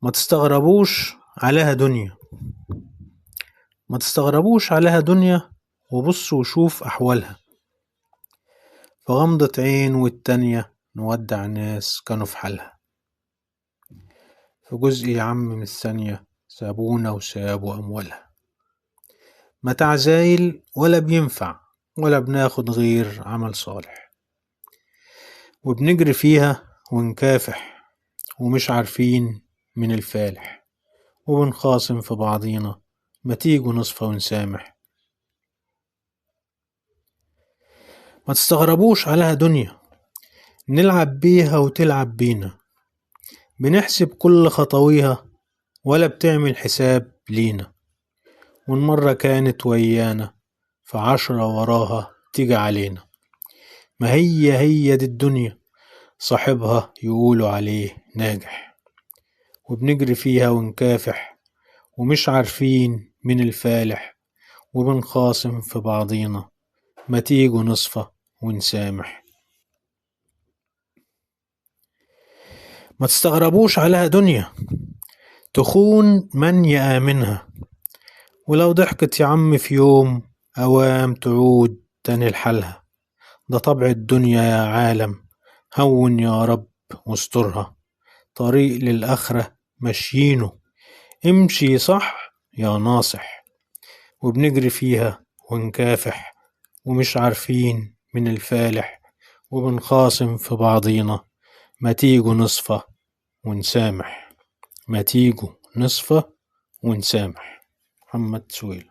ما تستغربوش عليها دنيا. ما تستغربوش عليها دنيا، وبص وشوف أحوالها. في غمضة عين والتانية نودع ناس كانوا في حالها. في جزء يا عم من الثانية سابونا وسابوا أموالها. متاع زايل ولا بينفع، ولا بناخد غير عمل صالح، وبنجري فيها ونكافح ومش عارفين من الفالح، وبنخاصم في بعضينا ما تيجوا نصفى ونسامح. ما تستغربوش عليها دنيا، نلعب بيها وتلعب بينا، بنحسب كل خطويها ولا بتعمل حساب لينا. وإن مرة كانت ويانا ف10 وراها تيجي علينا. ما هي دي الدنيا، صاحبها يقولوا عليه ناجح، وبنجري فيها ونكافح ومش عارفين من الفالح، وبنخاصم في بعضينا ما تيجوا نصفى ونسامح. ما تستغربوش عليها دنيا، تخون من يآمنها، ولو ضحكت يا عم في يوم أوام تعود تاني لحالها. ده طبع الدنيا يا عالم، هون يا رب واسترها، طريق للآخرة ماشيينه، امشي صح يا ناصح. وبنجري فيها ونكافح ومش عارفين من الفالح، وبنخاصم في بعضينا ما تيجوا نصفى ونسامح. ما تيجوا نصفى ونسامح. محمد سويل.